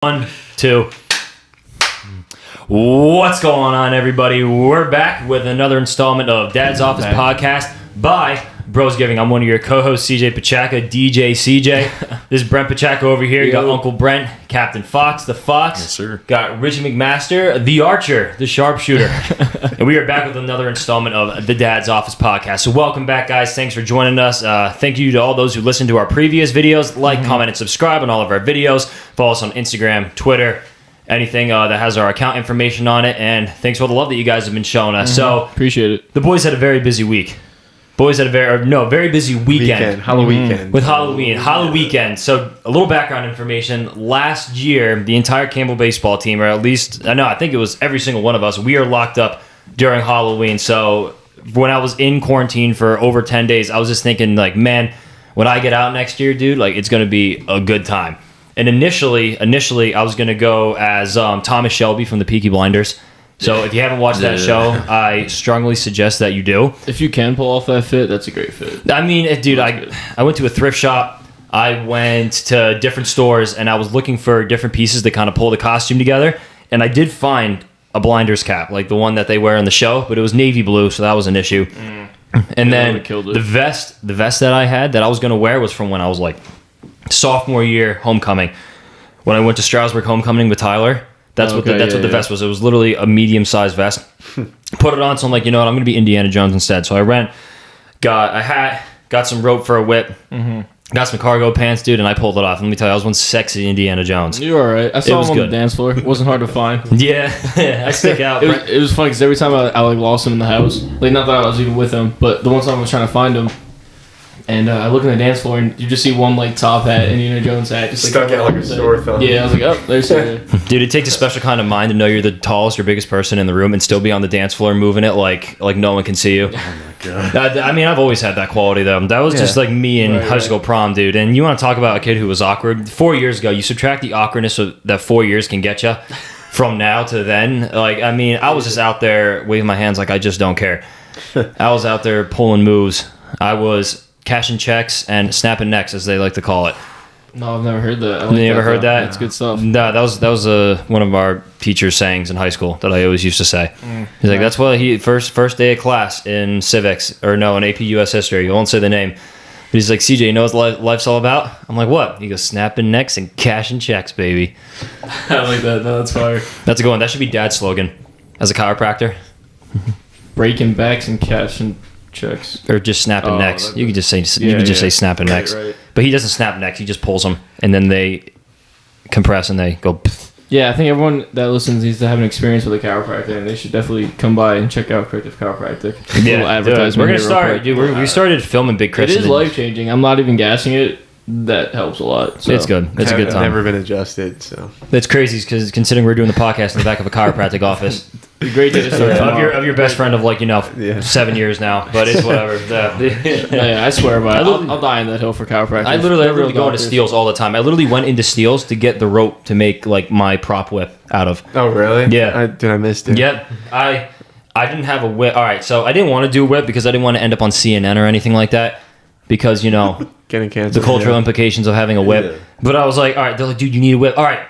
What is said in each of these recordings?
1, 2. What's going on, everybody? We're back with another installment of Dad's Office Podcast by Brosgiving. I'm one of your co-hosts, CJ Pachaka, DJ CJ. This is Brent Pachaka over here. You got Uncle Brent, Captain Fox, the Fox. Yes, sir. Got Richie McMaster, the Archer, the Sharpshooter. And we are back with another installment of the Dad's Office Podcast. So welcome back, guys. Thanks for joining us. Thank you to all those who listened to our previous videos. Like, comment, and subscribe on all of our videos. Follow us on Instagram, Twitter, anything that has our account information on it. And thanks for all the love that you guys have been showing us. So appreciate it. The boys had a very busy week. Boys had a very busy weekend. Halloween. With Halloween. So a little background information. Last year, the entire Campbell baseball team, or at least, I think it was every single one of us, we are locked up during Halloween. So when I was in quarantine for over 10 days, I was just thinking, like, man, when I get out next year, dude, like, it's going to be a good time. And initially, I was going to go as Thomas Shelby from the Peaky Blinders. So if you haven't watched that show, I strongly suggest that you do. If you can pull off that fit, that's a great fit. I mean, dude, I went to a thrift shop. I went to different stores, and I was looking for different pieces to kind of pull the costume together. And I did find a Blinders cap, like the one that they wear in the show, but it was navy blue, so that was an issue. And then the vest that I had that I was going to wear was from when I was like sophomore year homecoming. When I went to Stroudsburg homecoming with Tyler. That's what the vest was. It was literally a medium-sized vest. Put it on, so I'm like, you know what? I'm going to be Indiana Jones instead. So I got a hat, got some rope for a whip, got some cargo pants, dude, and I pulled it off. Let me tell you, I was one sexy Indiana Jones. You were all right. I saw him on the dance floor. It wasn't hard to find. Yeah, I stick out. It was funny because every time I lost him in the house, like not that I was even with him, but the one time I was trying to find him, and I look in the dance floor, and you just see one like top hat, Indiana Jones hat, just stuck out like a sore thumb. Yeah, I was like, oh, there's CJ. Dude, it takes a special kind of mind to know you're the tallest or biggest person in the room and still be on the dance floor moving it like no one can see you. Oh my god. I mean, I've always had that quality though. That was just like me in high school prom, dude. And you want to talk about a kid who was awkward? 4 years ago, you subtract the awkwardness that 4 years can get you from now to then. Like, I mean, I was just out there waving my hands like I just don't care. I was out there pulling moves. I was cashing checks and snapping necks, as they like to call it. No, I've never heard that. You ever heard that? That's good stuff. No, that was one of our teacher's sayings in high school that I always used to say. He's like, that's what he first day of class in civics, or no, in AP US history. I won't say the name. But he's like, CJ, you know what life's all about? I'm like, what? He goes, snapping necks and cashing checks, baby. I like that. No, that's fire. That's a good one. That should be Dad's slogan as a chiropractor. Breaking backs and cashing checks, or just snapping necks. You could just say say snapping necks. Right. But he doesn't snap necks. He just pulls them, and then they compress and they go. Pff. Yeah, I think everyone that listens needs to have an experience with a chiropractor, and they should definitely come by and check out Corrective Chiropractic. Yeah, advertisement. We're gonna start. Dude, we started filming Big Chris. It is life changing. I'm not even gassing it. That helps a lot. So. It's good. It's a good time. I've never been adjusted, so that's crazy because considering we're doing the podcast in the back of a chiropractic office. Great day to start. Of your best friend of 7 years now, but it's whatever. Yeah, I swear by it. I'll die on that hill for chiropractic. I literally go into Steele's all the time. I literally went into Steele's to get the rope to make like my prop whip out of. Oh really? Yeah. I missed it. Yep. I didn't have a whip. All right, so I didn't want to do a whip because I didn't want to end up on CNN or anything like that because getting canceled. The cultural implications of having a whip. Yeah. But I was like, all right, they're like, dude, you need a whip. All right.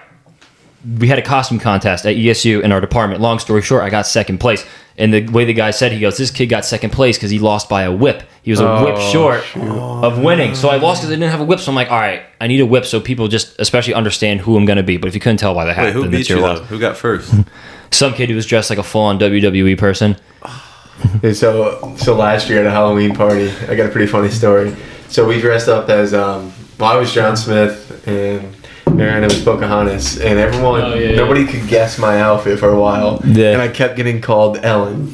We had a costume contest at ESU in our department. Long story short, I got second place. And the way the guy said, he goes, this kid got second place because he lost by a whip. He was a whip short of winning. So I lost because I didn't have a whip. So I'm like, all right, I need a whip so people just especially understand who I'm going to be. But if you couldn't tell by the hat, wait, who then beat it's your you, loss. though? Who got first? Some kid who was dressed like a full-on WWE person. Yeah, so last year at a Halloween party, I got a pretty funny story. So we dressed up as, I was John Smith, and Aaron, it was Pocahontas, and nobody could guess my outfit for a while, and I kept getting called Ellen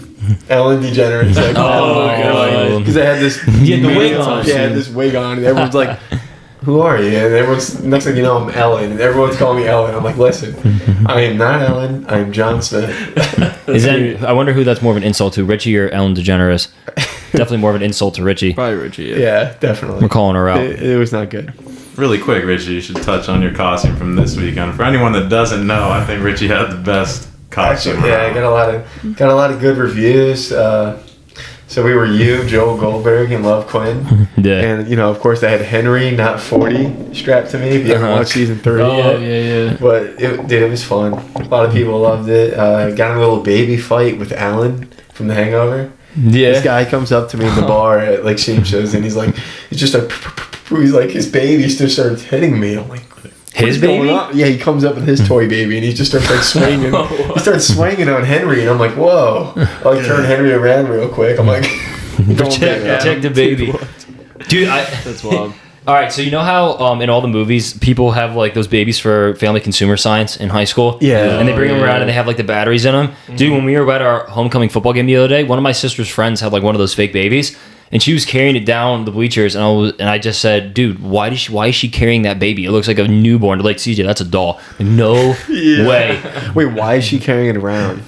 DeGeneres. Like, because I had this wig on. Yeah, I had this wig on, and everyone's like, who are you? And everyone's, next thing you know, I'm Ellen, and everyone's calling me Ellen. I'm like, listen, I am not Ellen, I am John Smith. I wonder who that's more of an insult to, Richie or Ellen DeGeneres? Definitely more of an insult to Richie. Probably Richie, yeah, definitely. We're calling her out. It was not good. Really quick, Richie, you should touch on your costume from this weekend. For anyone that doesn't know, I think Richie had the best costume. Actually, yeah, I got a lot of good reviews. So we were you, Joel Goldberg, and Love Quinn. Yeah. And, of course, I had Henry, not 40, strapped to me. If you haven't watched season 3 Oh, yet. yeah. But, it was fun. A lot of people loved it. Got in a little baby fight with Alan from The Hangover. Yeah. This guy comes up to me in the bar at, like, Sheen shows, and he's just like, he's like, his baby just starts hitting me. I'm like, His baby? Yeah, he comes up with his toy baby and he just starts like swinging. He starts swinging on Henry and I'm like, whoa. I like turn Henry around real quick. I'm like, Protect the baby. Dude, That's wild. All right, so you know how in all the movies people have like those babies for family consumer science in high school? Yeah. And they bring them around and they have like the batteries in them. Dude, when we were at our homecoming football game the other day, one of my sister's friends had like one of those fake babies. And she was carrying it down the bleachers, and I just said, "Dude, why is she carrying that baby? It looks like a newborn." They're like, "CJ, that's a doll." Like, no way. Wait, why is she carrying it around?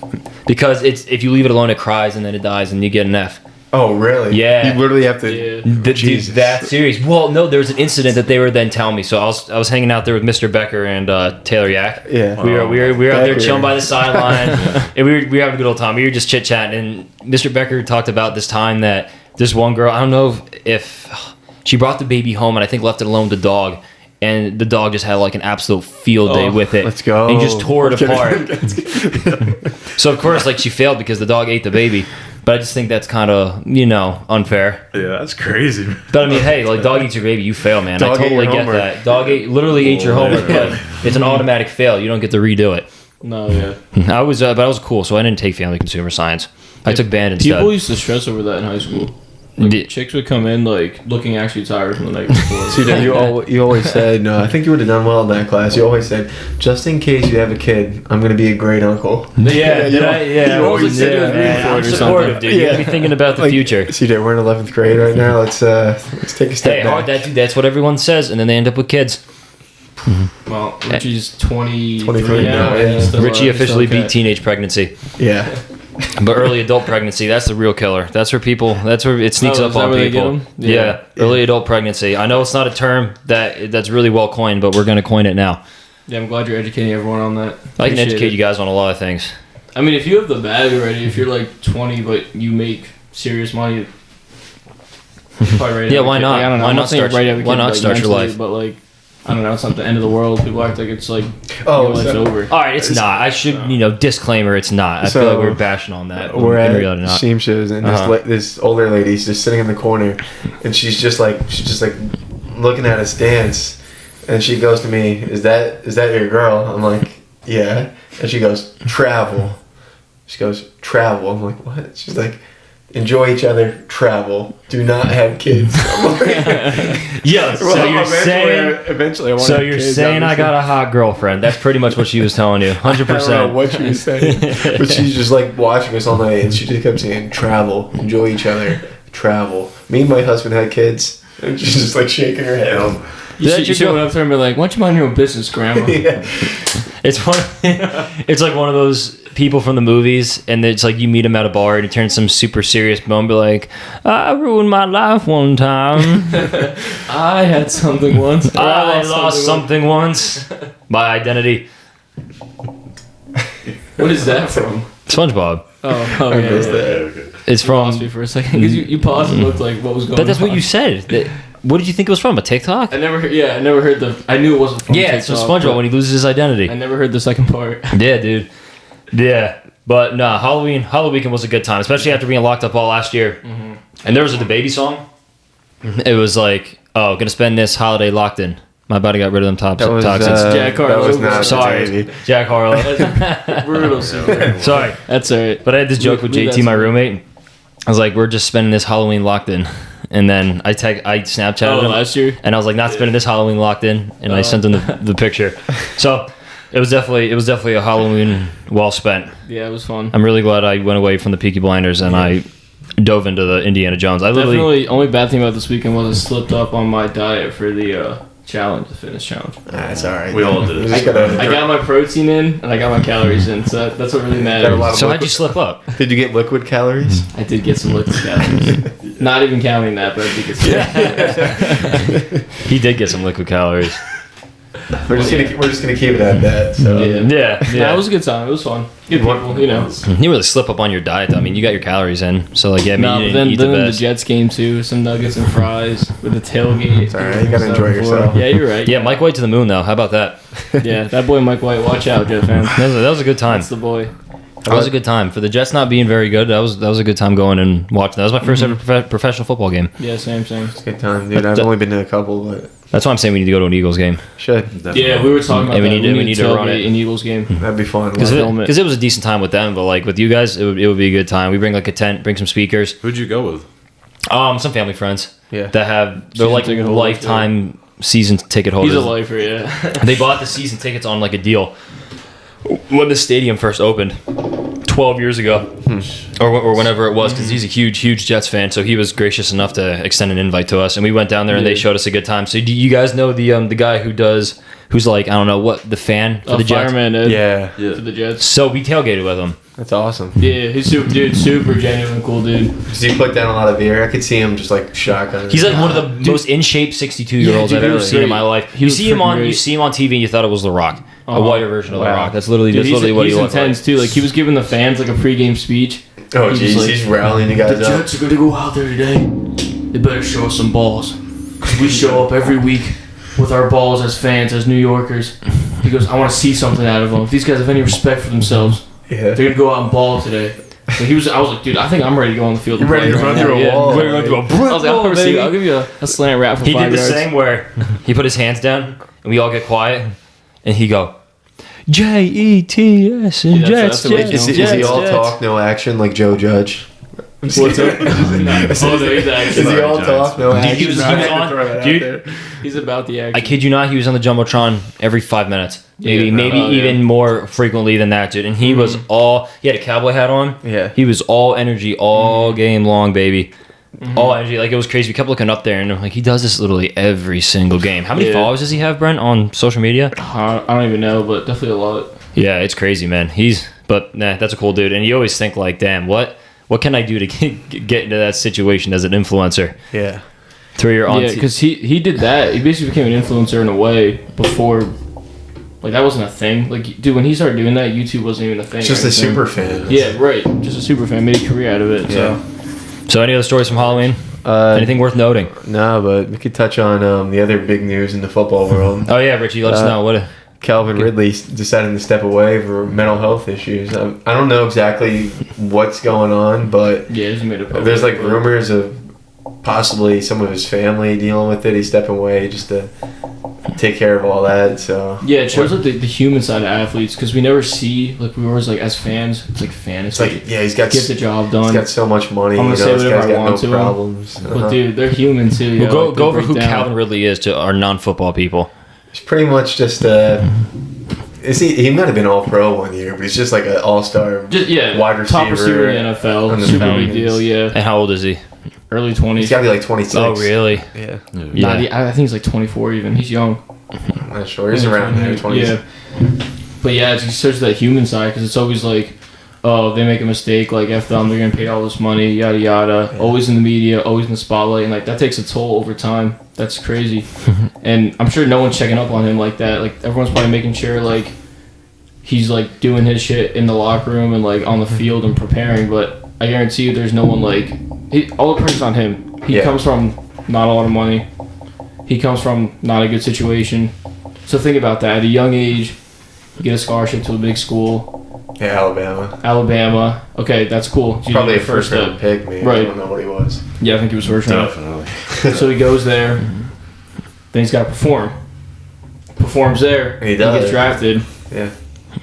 Because if you leave it alone, it cries and then it dies, and you get an F. Oh, really? Yeah. You literally have to. Yeah. Dude, that serious. Well, no, there was an incident that they were then telling me. So I was hanging out there with Mr. Becker and Taylor Yak. Yeah. We were out there Becker. chilling by the sideline, and we were having a good old time. We were just chit chatting, and Mr. Becker talked about this time that this one girl, I don't know if she brought the baby home and I think left it alone with the dog, and the dog just had like an absolute field day with it. Let's go. And just tore it apart. So of course, like she failed because the dog ate the baby. But I just think that's kind of, unfair. Yeah, that's crazy. But I mean, hey, like dog eats your baby, you fail, man. Dog I totally ate your get homework. that. Dog literally ate your homework. Like, it's an automatic fail. You don't get to redo it. No, yeah. But I was cool, so I didn't take family consumer science. I took band instead. People used to stress over that in high school. Chicks would come in like looking actually tired from the night before. See, you always said, no, I think you would have done well in that class. You always said, just in case you have a kid, I'm going to be a great uncle. Yeah, you always said you was rooting for I'm it or supportive, something. dude. You gotta be thinking about the future. CJ, we're in 11th grade right now. Let's take a step Hey, back. that's what everyone says, and then they end up with kids. Well, Richie's 23 23 now. now, and he's yeah. still, Richie he's officially still beat okay. teenage pregnancy. Yeah. But early adult pregnancy, that's the real killer. That's where it sneaks Oh, up is that on where they get people. 'em? Yeah. Early adult pregnancy. I know it's not a term that's really well coined, but we're going to coin it now. Yeah, I'm glad you're educating everyone on that. I can Appreciate educate it. you guys on a lot of things. I mean, if you have the bag already, if you're like 20 but you make serious money, you're probably ready to Yeah, have a why kid. not? Like, I don't know. Why I'm not not saying start- ready to have a why kid, not like, start your mentally, life? But like, I don't know, it's not the end of the world. People act like it's like Oh, your life's so- over. All right, it's not. I should, disclaimer, it's not. I So, feel like we're bashing on that. We're in at reality not. Steam shows, and this older lady's just sitting in the corner, and she's just like looking at us dance, and she goes to me, "Is that your girl?" I'm like, "Yeah," and she goes, "Travel." She goes, "Travel." I'm like, "What?" She's like, "Enjoy each other, travel. Do not have kids." I'm like, Yeah, so well, you're saying... eventually I want to So have you're kids, saying I obviously. got a hot girlfriend. That's pretty much what she was telling you. 100%. I don't know what she was saying, but she's just like watching us all night, and she just kept saying, "Travel, enjoy each other, travel." Me and my husband had kids, and she's just like shaking her head. You That should your went up to her and be like, "Why don't you mind your own business, Grandma?" Yeah. It's like one of those people from the movies, and it's like you meet him at a bar, and he turns some super serious moment, be like, "I ruined my life one time. I had something once. Or I lost something once. My identity." What is that from? SpongeBob. Oh, I missed yeah. that. It's Lost me from. for a second because you paused and looked like what was going on. But that's what you said. What did you think it was from? A TikTok? I never heard the. I knew it wasn't from Yeah, it's from TikTok, SpongeBob but when he loses his identity. I never heard the second part. Yeah, dude. Yeah. But no, Halloween was a good time, especially after being locked up all last year. Mm-hmm. And there was a baby song. It was like, "Oh, gonna spend this holiday locked in. My body got rid of them That was toxins." Jack that was Harlow. not Sorry, baby. Jack Harlow. Brutal. Sorry. That's alright. But I had this joke with Leave JT, that my to me. roommate. I was like, "We're just spending this Halloween locked in." And then I Snapchatted Oh, him. last year. And I was like, "Not spending this Halloween locked in." And I sent him the picture. So it was definitely a Halloween well spent. Yeah, it was fun. I'm really glad I went away from the Peaky Blinders and I dove into the Indiana Jones. I literally, Definitely, only bad thing about this weekend was I slipped up on my diet for the challenge, the fitness challenge. That's all right. We all did. Just gotta- I got my protein in and I got my calories in, so that's what really Got a lot matters. of so how'd you slip up? Did you get liquid calories? I did get some liquid calories. Not even counting that, but I did get some. He did get some liquid calories. We're just gonna keep it at that. So Yeah. Nah, it was a good time. It was fun. Good people, you know. You really slip up on your diet, though. I mean, you got your calories in. So, like, yeah, No, you but didn't eat then the the best. Jets game too. Some nuggets and fries with the tailgate. It's all right. You gotta enjoy Before. yourself. Yeah, you're right. Yeah, Mike White to the moon, though. How about that? Yeah, that boy Mike White. Watch out, Jet fans. That was a good time. That's the boy. That was a good time. For the Jets not being very good, that was a good time going and watching. That was my first ever professional football game. Yeah, same. It's a good time, dude. I've only been to a couple, but That's why I'm saying we need to go to an Eagles game. should. Definitely. Yeah, we were talking about Yeah, that. we need to run it. An Eagles game. That'd be fun. Because film it. it was a decent time with them, but like with you guys, it would be a good time. We bring like a tent, bring some speakers. Who'd you go with? Some family friends. Yeah. That have they're Season like ticket holders, lifetime season ticket holders. He's a lifer, yeah. They bought the season tickets on like a deal when the stadium first opened 12 years ago or whenever it was, because he's a huge Jets fan, so he was gracious enough to extend an invite to us, and we went down there and they showed us a good time. So do you guys know the guy who's like, I don't know what, the fan for the Jets? Fireman Ed Yeah. for the Jets. So we tailgated with him. That's awesome. Yeah, he's super genuine, cool dude. Does he put down a lot of beer? I could see him just like shotgun. He's like one of the most in shape 62-year-olds Yeah, dude, I've he ever was seen in great. my life. He You was see him freaking on great. TV and you thought it was The Rock, a Uh-huh. whiter version of The Wow. Rock. That's literally Dude, what he he's looked intense like. too. Like he was giving the fans like a pregame speech. Oh He was jeez, like, he's rallying you guys up. are gonna go out there today. They better show us some balls. 'Cause we show up every week with our balls as fans, as New Yorkers. He goes, I want to see something out of them. If these guys have any respect for themselves, Yeah. they're gonna go out and ball today. So I was like, dude, I think I'm ready to go on the field. You're ready to run through a wall. Ready to run through a brick I was like, wall, baby. I'll give you a slant wrap for He 5 did the yards. same where he put his hands down and we all get quiet and he go, Jets and Yeah, Jets, that's the way Jets, he Is he Jets, all Jets. talk, no action, like Joe Judge? What's up? Oh, no, he's actually. Is he all Giants. talk, no Dude, action? he was I had to on- throw that out dude. there. He's about the action. I kid you not, he was on the Jumbotron every 5 minutes. Maybe Yeah. maybe Oh, yeah. even more frequently than that, dude. And he was he had a cowboy hat on. Yeah. He was all energy all game long, baby. All energy. Like, it was crazy. We kept looking up there and I'm like, he does this literally every single game. How many Yeah. followers does he have, Brent, on social media? I don't even know, but definitely a lot. Yeah, it's crazy, man. That's a cool dude. And you always think like, damn, what can I do to get into that situation as an influencer? Yeah. Through your on Yeah, because he did that. He basically became an influencer in a way before, like, that wasn't a thing. Like, dude, when he started doing that, YouTube wasn't even a thing. It's just or a anything. super fan. Yeah, right. Just a super fan. Made a career out of it. Yeah. So any other stories from Halloween? Anything worth noting? No, but we could touch on the other big news in the football world. Oh yeah, Richie, let us know. What Calvin Ridley deciding to step away for mental health issues. I don't know exactly what's going on, but So, yeah, he's made a public. there's like rumors of possibly some of his family dealing with it. He's stepping away just to take care of all that. So Yeah, it shows like the human side of athletes because we never see, like, we always like as fans, it's like it's fantasy. like, yeah, he's got Get the job he's done. got so much money. I'm gonna you know, say this whatever guy's I got want to no him. problems. But dude, they're human too. Well, yo. go Like, go they over break who down. Calvin Ridley is to our non-football people. It's pretty much just he might have been all pro one year, but he's just like an all-star Just, yeah, wide receiver. top receiver in the NFL. on the Super Falcons. big deal. Yeah, And how old is he? early He's 20s. got to be like 26. Oh really? Yeah. Yeah. I think he's like 24 even. He's young. I'm not sure. He's around there, 20s. Yeah. But yeah, it's such that human side because it's always like, oh, they make a mistake, like F them, they're gonna pay all this money, yada yada. Yeah. Always in the media, always in the spotlight, and like that takes a toll over time. That's crazy. And I'm sure no one's checking up on him like that. Like everyone's probably making sure like he's like doing his shit in the locker room and like on the field and preparing. But I guarantee you, there's no one like all the pressure's on him. He Yeah. comes from not a lot of money. He comes from not a good situation. So think about that. At a young age, you get a scholarship to a big school. Yeah, Alabama. Okay, that's cool. You Probably a did the first round pick, maybe. I Right. don't know what he was. Yeah, I think he was first round. Definitely. So he goes there. Then he's got to perform. Performs there. He does. gets drafted. Yeah.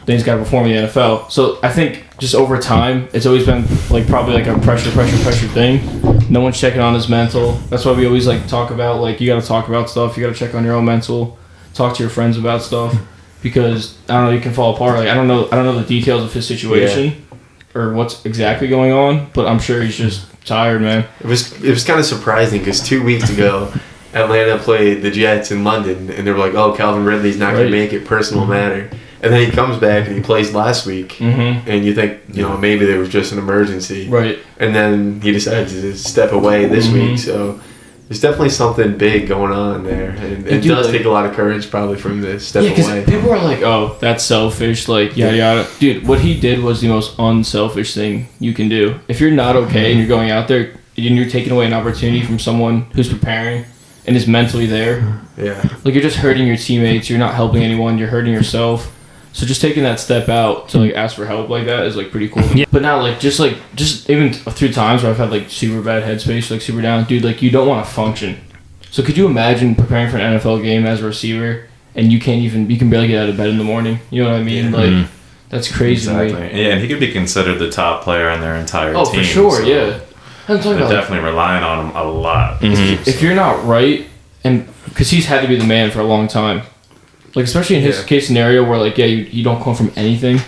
Then he's got to perform in the NFL. So I think just over time, it's always been like probably like a pressure thing. No one's checking on his mental. That's why we always like talk about like you got to talk about stuff. You got to check on your own mental. Talk to your friends about stuff because I don't know, you can fall apart. Like I don't know the details of his situation or what's exactly going on, but I'm sure he's just tired, man. It was kind of surprising because 2 weeks ago, Atlanta played the Jets in London, and they were like, "Oh, Calvin Ridley's not going Right. to make it. Personal matter." And then he comes back and he plays last week, Mm-hmm. and you think, maybe there was just an emergency, Right. and then he decided to step away this week. So there's definitely something big going on there, and it does take a lot of courage probably from this step away. People are like, oh, that's selfish, like yada yada. Dude, what he did was the most unselfish thing you can do. If you're not okay and you're going out there and you're taking away an opportunity from someone who's preparing and is mentally there, like you're just hurting your teammates, you're not helping anyone, you're hurting yourself. So just taking that step out to like ask for help like that is like pretty cool. Yeah. But not like just even through times where I've had like super bad headspace, like super down, dude, like you don't want to function. So could you imagine preparing for an NFL game as a receiver and you can barely get out of bed in the morning? You know what I mean? Like that's crazy. Exactly. Yeah, and he could be considered the top player on their entire team. Oh, for sure, so yeah. I'm talking they're about definitely relying on him a lot. If you're not right, and because he's had to be the man for a long time. Like, especially in his case scenario where, like, you don't come from anything.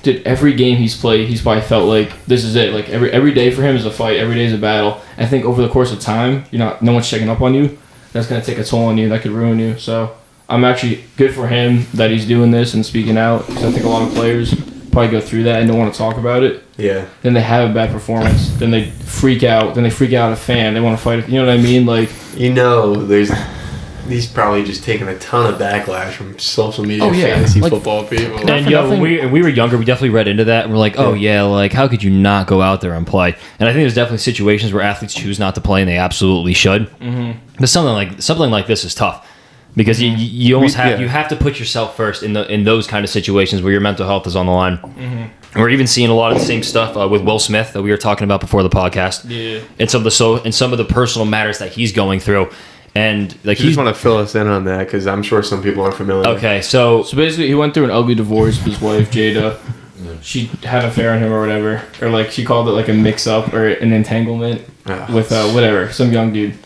Dude, every game he's played, he's probably felt like this is it. Like, every day for him is a fight. Every day is a battle. I think over the course of time, no one's checking up on you. That's going to take a toll on you. That could ruin you. So, I'm actually good for him that he's doing this and speaking out. Because I think a lot of players probably go through that and don't want to talk about it. Yeah. Then they have a bad performance. Then they freak out. Then they freak out a fan. They want to fight. You know what I mean? Like, he's probably just taking a ton of backlash from social media, fantasy football people. And when we were younger, we definitely read into that, and we're like, like, how could you not go out there and play? And I think there's definitely situations where athletes choose not to play, and they absolutely should. Mm-hmm. But something like this is tough because you almost have to put yourself first in those kind of situations where your mental health is on the line. Mm-hmm. We're even seeing a lot of the same stuff with Will Smith that we were talking about before the podcast. Yeah, and some of the personal matters that he's going through. And like, you just want to fill us in on that because I'm sure some people aren't familiar. Okay, so basically, he went through an ugly divorce with his wife Jada. She had an affair on him or whatever, or like she called it like a mix-up or an entanglement with whatever, some young dude.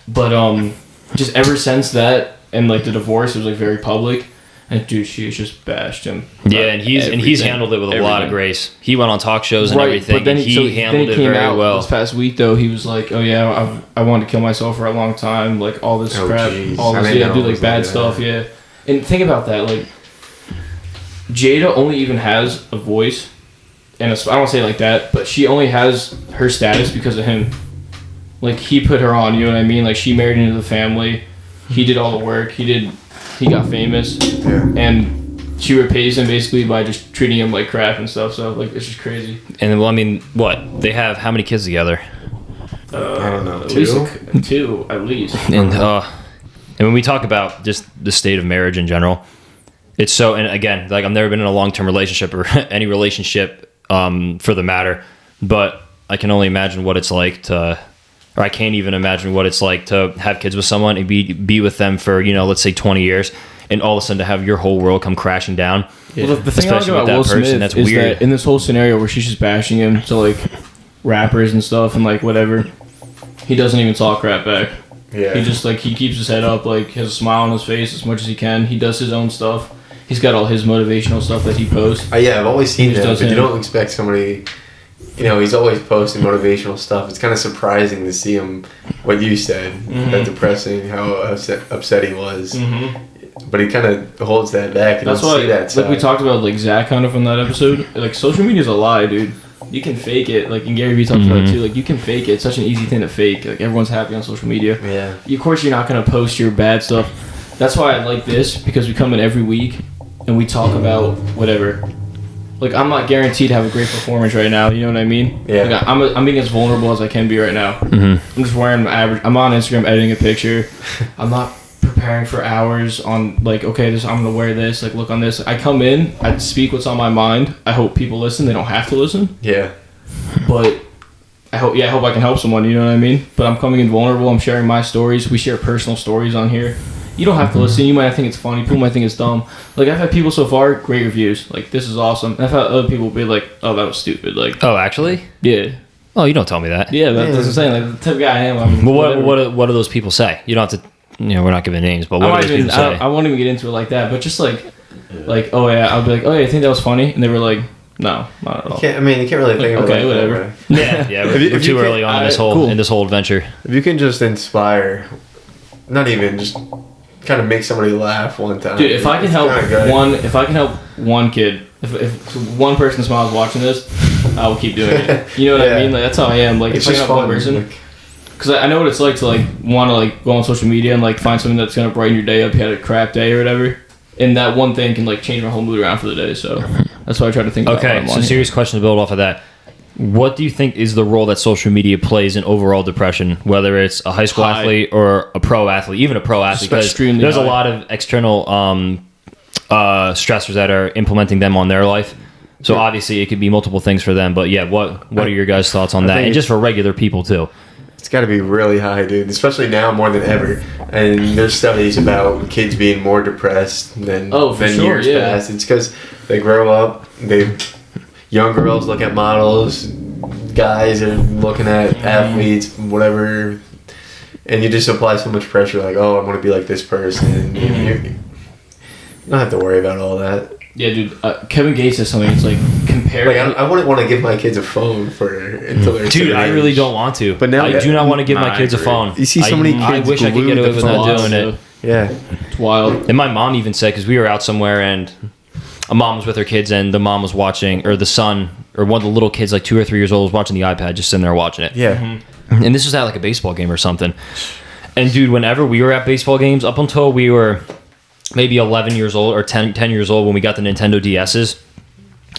But just ever since that and like the divorce, it was like very public. And dude, she just bashed him. Yeah, and he's handled it with a lot of grace. He went on talk shows and everything. But then he handled it very well. This past week though, he was like, "Oh yeah, I wanted to kill myself for a long time. Like all this crap, all this do like bad stuff." Yeah, and think about that. Like Jada only even has a voice, and I don't want to say it like that, but she only has her status because of him. Like he put her on. You know what I mean? Like she married into the family. He did all the work. He got famous, and she repays him basically by just treating him like crap and stuff. So like, it's just crazy. And well, I mean, what they have? How many kids together? I don't know. Two at least. And when we talk about just the state of marriage in general, it's so. And again, like I've never been in a long-term relationship or any relationship for the matter, but I can only imagine what it's like to. Or I can't even imagine what it's like to have kids with someone and be with them for, let's say 20 years, and all of a sudden to have your whole world come crashing down. Yeah. Well, the thing I like about Will Smith that's is weird. That in this whole scenario where she's just bashing him to like rappers and stuff and like whatever, he doesn't even talk crap back. Yeah. He just like he keeps his head up, like has a smile on his face as much as he can. He does his own stuff. He's got all his motivational stuff that he posts. I've always seen that, but you don't expect somebody. He's always posting motivational stuff. It's kind of surprising to see him, what you said, that depressing, how upset he was. Mm-hmm. But he kind of holds that back. That's why, like we talked about, like Zach kind of from that episode. Like social media's a lie, dude. You can fake it. Like, and Gary Vee talks about it too. Like, you can fake it. It's such an easy thing to fake. Like, everyone's happy on social media. Yeah. Of course, you're not gonna post your bad stuff. That's why I like this, because we come in every week and we talk about whatever. Like, I'm not guaranteed to have a great performance right now. You know what I mean? Yeah. Like, I'm being as vulnerable as I can be right now. Mm-hmm. I'm just wearing my average. I'm on Instagram editing a picture. I'm not preparing for hours on, like, okay, I'm going to wear this. Like, look on this. I come in. I speak what's on my mind. I hope people listen. They don't have to listen. Yeah. But I hope I can help someone. You know what I mean? But I'm coming in vulnerable. I'm sharing my stories. We share personal stories on here. You don't have to listen. You might think it's funny. People might think it's dumb. Like, I've had people so far, great reviews. Like, this is awesome. And I've had other people be like, oh, that was stupid. Like, oh, actually? Yeah. Oh, you don't tell me that. Yeah, that's what I'm saying. Like, the type of guy I am. Well, what do those people say? You don't have to, we're not giving names, but what do those people say? I won't even get into it like that, but just like, oh, yeah, I'll be like, oh, yeah, I think that was funny. And they were like, no, not at all. You can't really think of it. Okay, whatever. Yeah, we're too early on in this whole adventure. If you can just inspire, not even just kind of make somebody laugh one time. Dude, if I can help one kid, if one person smiles watching this, I will keep doing it. You know what I mean? Like, that's how I am. Like, it's if I can help one person, because I know what it's like to like want to like go on social media and like find something that's gonna brighten your day up. You had a crap day or whatever, and that one thing can like change my whole mood around for the day. So that's why I try to think. Okay, so serious question to build off of that. What do you think is the role that social media plays in overall depression, whether it's a high school athlete or a pro athlete, even a pro athlete? Because there's a lot of external stressors that are implementing them on their life. So obviously it could be multiple things for them. But yeah, what are your guys' thoughts on that? And just for regular people too. It's got to be really high, dude, especially now more than ever. And there's studies about kids being more depressed than years past. It's because they grow up, young girls look at models, guys are looking at athletes, whatever, and you just apply so much pressure, like, oh, I want to be like this person. You don't have to worry about all that. Yeah, dude. Kevin Gates says something. It's like compare. Like I wouldn't want to give my kids a phone until they're. Dude, I really don't want to. But now I do not want to give my kids a phone. You see so many kids. I wish I could get away with not doing it. Yeah, it's wild. And my mom even said, because we were out somewhere and a mom was with her kids and the mom was watching, or the son, or one of the little kids, like 2 or 3 years old, was watching the iPad, just sitting there watching it. Yeah. Mm-hmm. And this was at like a baseball game or something. And dude, whenever we were at baseball games, up until we were maybe 11 years old or 10 years old when we got the Nintendo DSs,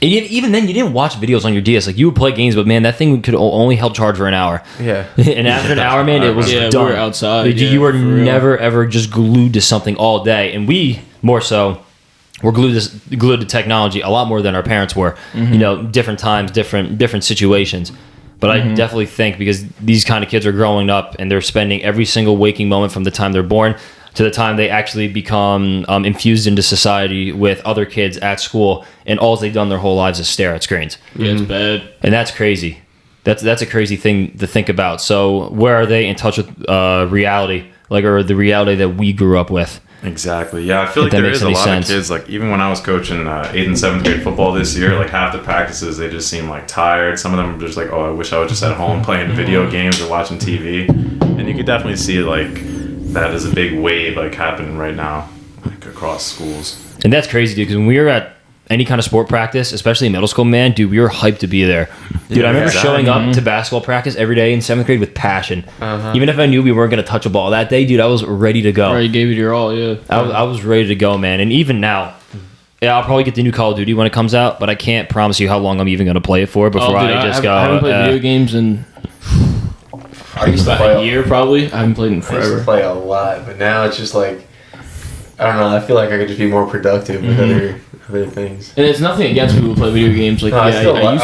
even then you didn't watch videos on your DS. Like you would play games, but man, that thing could only held charge for an hour. Yeah. And after an hour, man, it was done. We were outside. Like, you were never ever just glued to something all day. And we more so were glued to technology a lot more than our parents were. Mm-hmm. You know, different times, different situations. But I definitely think because these kind of kids are growing up and they're spending every single waking moment from the time they're born to the time they actually become infused into society with other kids at school, and all they've done their whole lives is stare at screens. Yeah, it's bad. And that's crazy. That's a crazy thing to think about. So where are they in touch with reality, like, or the reality that we grew up with? Exactly. Yeah, I feel like there is a lot of kids, like even when I was coaching 8th and 7th grade football this year, like half the practices they just seem like tired. Some of them are just like, oh, I wish I was just at home playing video games or watching TV. And you could definitely see like that is a big wave like happening right now, like across schools. And that's crazy, dude, because when we were at any kind of sport practice, especially in middle school, man, dude, we were hyped to be there. Dude, I remember showing up to basketball practice every day in 7th grade with passion. Even if I knew we weren't going to touch a ball that day, dude, I was ready to go. Right, you gave it your all, yeah. I was ready to go, man. And even now, yeah, I'll probably get the new Call of Duty when it comes out, but I can't promise you how long I'm even going to play it for before I haven't played video games in about a year, probably. I haven't played in forever. I used to play a lot, but now it's just like, I don't know, I feel like I could just be more productive with other things. And it's nothing against people who play video games. Like, I used to play all the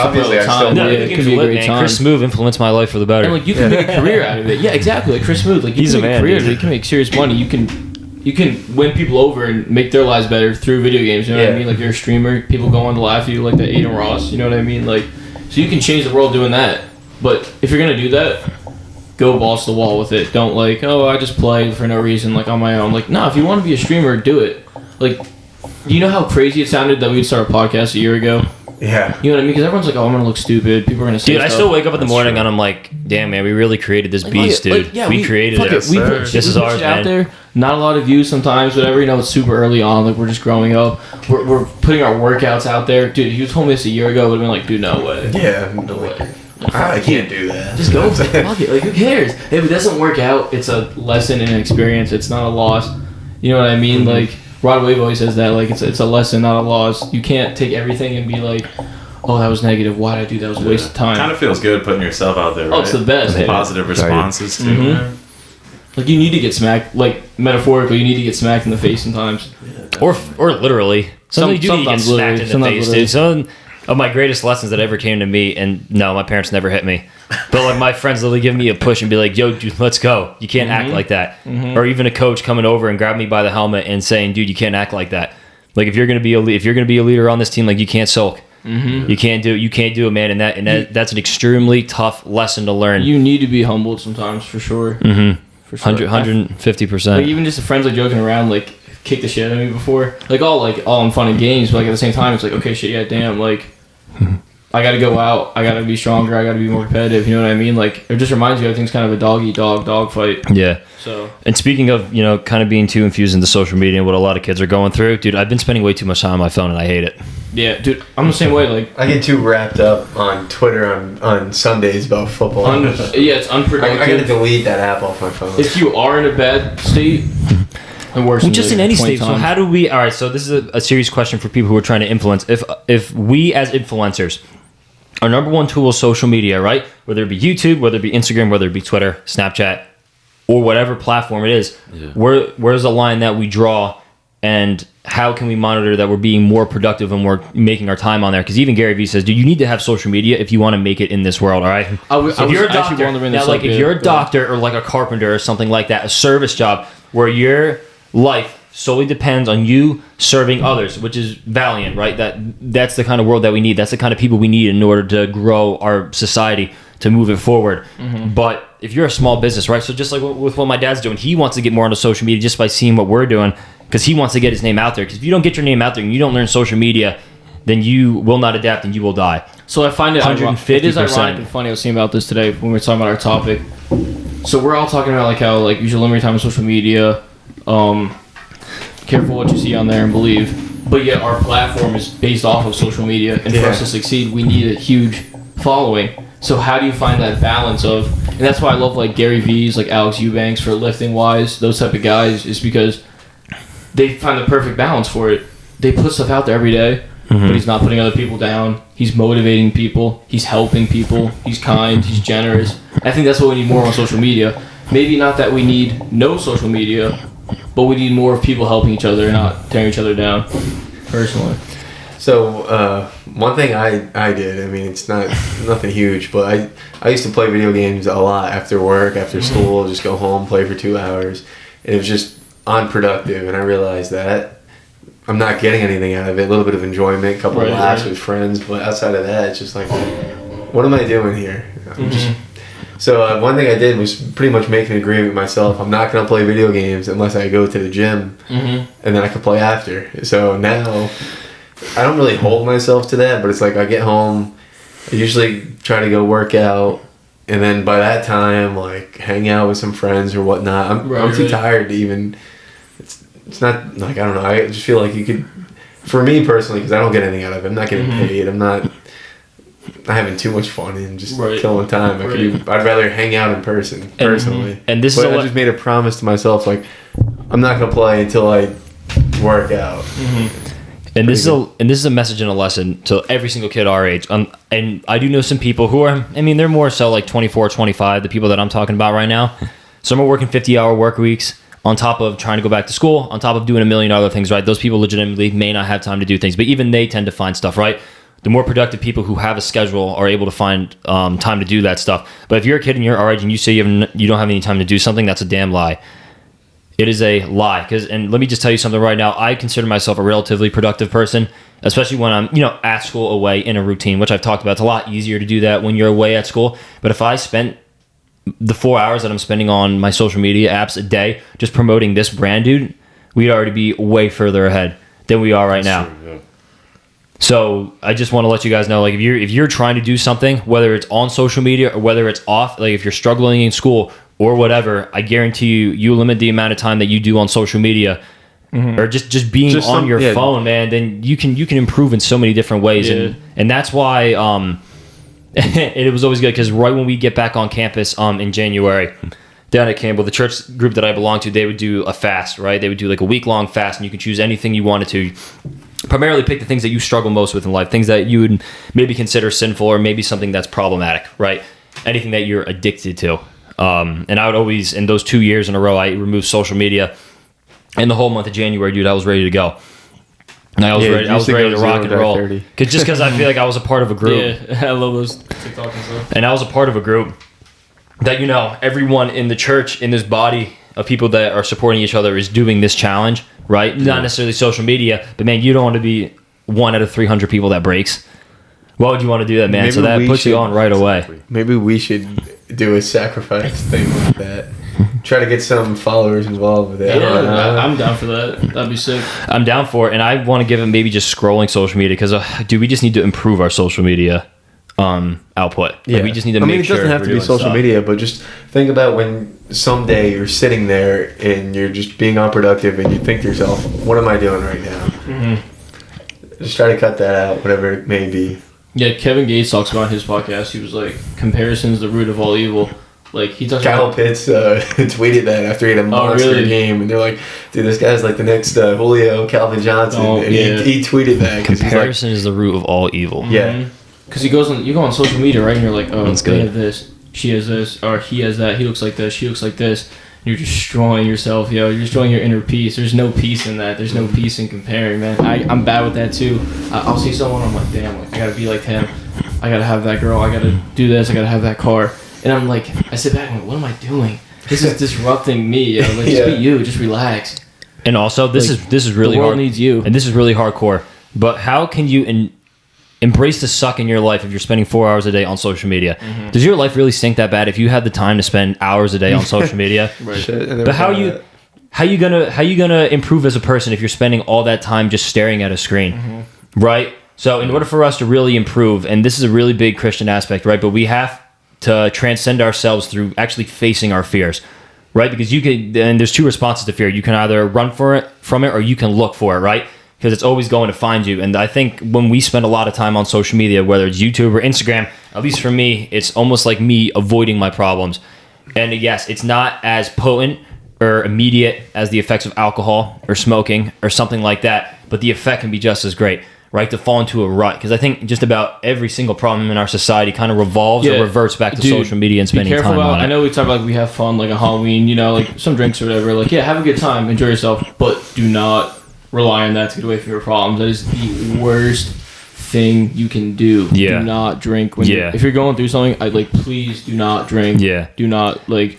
time. It could be a great time. Chris Smoove influenced my life for the better. And like you can make a career out of it. Yeah, exactly. Like Chris Smoove, like he's a man. You can make serious money. You can win people over and make their lives better through video games. You know what I mean? Like you're a streamer, people go on to laugh at you, like that Aiden Ross. You know what I mean? Like, so you can change the world doing that. But if you're gonna do that, go balls to the wall with it. Don't like, oh, I just play for no reason, like on my own. Like, no, if you want to be a streamer, do it. Like, do you know how crazy it sounded that we'd start a podcast a year ago? Yeah. You know what I mean? Because everyone's like, oh, I'm going to look stupid. People are going to say dude, stuff. I still wake up in the morning and I'm like, damn, man, we really created this beast, dude. We created it. This is ours, man. Out there. Not a lot of views sometimes, whatever. You know, it's super early on. Like, we're just growing up. We're putting our workouts out there. Dude, if you told me this a year ago, I would have been like, dude, no way. Yeah. No way. I can't do that. Just go. Fuck it. Like, who cares? If it doesn't work out, it's a lesson and an experience. It's not a loss. You know what I mean? Like, Rod Wave always says that. Like, it's a lesson, not a loss. You can't take everything and be like, oh, that was negative. Why did I do that? It was a waste of time. It kind of feels good putting yourself out there, right? Oh, it's the best. Positive responses, too. Mm-hmm. Like, you need to get smacked. Like, metaphorically, you need to get smacked in the face sometimes. Or literally. Sometimes you need to get smacked in the face, dude. Some of my greatest lessons that ever came to me, and no, my parents never hit me, but like my friends literally give me a push and be like, yo, dude, let's go. You can't act like that. Or even a coach coming over and grabbing me by the helmet and saying, dude, you can't act like that. Like, if you're gonna be a leader on this team, like, you can't sulk. You can't do it, man. And that's an extremely tough lesson to learn. You need to be humbled sometimes, for sure. For sure. 150%. Like, even just the friends like joking around, like, kicked the shit out of me before. Like all in fun and games, but like at the same time, it's like, okay, shit, yeah, damn, like, I got to go out. I got to be stronger. I got to be more competitive. You know what I mean? Like, it just reminds you everything's kind of a dog fight. Yeah. So. And speaking of, kind of being too infused into social media and what a lot of kids are going through, dude, I've been spending way too much time on my phone and I hate it. Yeah, dude, I'm the same way. Like, I get too wrapped up on Twitter on Sundays about football. It's unproductive. I gotta delete that app off my phone. If you are in a bad state, well, just in any state. So how do we? All right. So this is a serious question for people who are trying to influence. If we as influencers, our number one tool is social media, right? Whether it be YouTube, whether it be Instagram, whether it be Twitter, Snapchat, or whatever platform it is. Yeah. Where's the line that we draw, and how can we monitor that we're being more productive and we're making our time on there? Because even Gary Vee says, dude, you need to have social media if you want to make it in this world, all right? If you're a doctor or like a carpenter or something like that, a service job where your life solely depends on you serving others, which is valiant, right? That's the kind of world that we need. That's the kind of people we need in order to grow our society, to move it forward. Mm-hmm. But if you're a small business, right? So just like with what my dad's doing, he wants to get more onto social media just by seeing what we're doing, because he wants to get his name out there. Because if you don't get your name out there and you don't learn social media, then you will not adapt and you will die. So I find it is ironic and funny. I was thinking about this today when we were talking about our topic. So we're all talking about like how like you should limit your time on social media. Careful what you see on there and believe. But yet our platform is based off of social media, and for us to succeed, we need a huge following. So how do you find that balance of? And that's why I love like Gary V's, like Alex Eubanks for lifting wise, those type of guys, is because they find the perfect balance for it. They put stuff out there every day, but he's not putting other people down. He's motivating people. He's helping people. He's kind. He's generous. I think that's what we need more on social media. Maybe not that we need no social media, but we need more of people helping each other, not tearing each other down, personally. So, one thing I did, I mean, it's nothing huge, but I used to play video games a lot after work, after school, just go home, play for 2 hours. And it was just unproductive, and I realized that I'm not getting anything out of it. A little bit of enjoyment, a couple of laughs with friends, but outside of that, it's just like, what am I doing here? So one thing I did was pretty much make an agreement with myself. I'm not going to play video games unless I go to the gym, and then I can play after. So now I don't really hold myself to that, but it's like I get home, I usually try to go work out, and then by that time, like, hang out with some friends or whatnot. I'm too tired to even... It's not, like, I don't know, I just feel like you could... For me personally, because I don't get anything out of it, I'm not getting paid, I'm not having too much fun and just killing time. I'd rather hang out in person, personally. And this I just made a promise to myself, like, I'm not going to play until I work out. And this is a message and a lesson to every single kid our age. And I do know some people who are, I mean, they're more so like 24, 25, the people that I'm talking about right now. Some are working 50-hour work weeks on top of trying to go back to school, on top of doing a million other things, right? Those people legitimately may not have time to do things, but even they tend to find stuff, right? The more productive people who have a schedule are able to find time to do that stuff. But if you're a kid and you're our age and you say you don't have any time to do something, that's a damn lie. It is a lie. And let me just tell you something right now. I consider myself a relatively productive person, especially when I'm, at school, away in a routine, which I've talked about. It's a lot easier to do that when you're away at school. But if I spent the 4 hours that I'm spending on my social media apps a day just promoting this brand, dude, we'd already be way further ahead than we are right now. True, yeah. So I just want to let you guys know, like, if you're trying to do something, whether it's on social media or whether it's off, like if you're struggling in school or whatever, I guarantee you limit the amount of time that you do on social media, or just being on your phone, man. Then you can improve in so many different ways, and that's why it was always good, because right when we get back on campus in January down at Campbell, the church group that I belong to, they would do a fast, right? They would do like a week-long fast, and you could choose anything you wanted to. Primarily pick the things that you struggle most with in life, things that you would maybe consider sinful, or maybe something that's problematic, right? Anything that you're addicted to. And I would always, in those 2 years in a row, I removed social media. And the whole month of January, dude, I was ready to go. And I was ready to rock and roll. Because I feel like I was a part of a group. Yeah, I love those TikTok and stuff. And I was a part of a group that, everyone in the church, in this body of people that are supporting each other, is doing this challenge, right? Not necessarily social media, but man, you don't want to be one out of 300 people that breaks. Why would you want to do that, man? So that puts you on right away. Maybe we should do a sacrifice thing like that. Try to get some followers involved with it. Yeah, I'm down for that. That'd be sick. I'm down for it, and I want to give it maybe just scrolling social media, because, dude, we just need to improve our social media. output. Like, we just need to make sure. It doesn't have to be social media, but just think about when someday you're sitting there and you're just being unproductive and you think to yourself, what am I doing right now? Mm-hmm. Just try to cut that out, whatever it may be. Yeah, Kevin Gates talks about in his podcast. He was like, comparison is the root of all evil. Like, he talks Kyle about... Pitts tweeted that after he had a monster game, and they're like, dude, this guy's like the next Julio Calvin Johnson. And he tweeted that. Comparison is the root of all evil. Yeah. Because you go on social media, right, and you're like, oh, they have this, she has this, or he has that, he looks like this, she looks like this. And you're destroying yourself, yo. You're destroying your inner peace. There's no peace in that. There's no peace in comparing, man. I'm bad with that, too. I'll see someone, I'm like, damn, like, I gotta be like him. I gotta have that girl. I gotta do this. I gotta have that car. And I'm like, I sit back and I'm like, what am I doing? This is disrupting me, yo. Like, just be you. Just relax. And also, this is really hard. The world needs you. And this is really hardcore. But how can you embrace the suck in your life if you're spending 4 hours a day on social media? Mm-hmm. Does your life really stink that bad if you had the time to spend hours a day on social media? Right. But how you gonna improve as a person if you're spending all that time just staring at a screen? Mm-hmm. Right? So in order for us to really improve, and this is a really big Christian aspect, right? But we have to transcend ourselves through actually facing our fears, right? Because and there's two responses to fear. You can either run from it, or you can look for it, right? Because it's always going to find you. And I think when we spend a lot of time on social media, whether it's YouTube or Instagram, at least for me, it's almost like me avoiding my problems. And yes, it's not as potent or immediate as the effects of alcohol or smoking or something like that, but the effect can be just as great, right? To fall into a rut. Because I think just about every single problem in our society kind of revolves or reverts back to social media and spending time on it. I know we talk about like we have fun, like a Halloween, like some drinks or whatever. Like, yeah, have a good time, enjoy yourself, but do not rely on that to get away from your problems. That is the worst thing you can do. Yeah. Do not drink if you're going through something. Please do not drink. Yeah. Do not And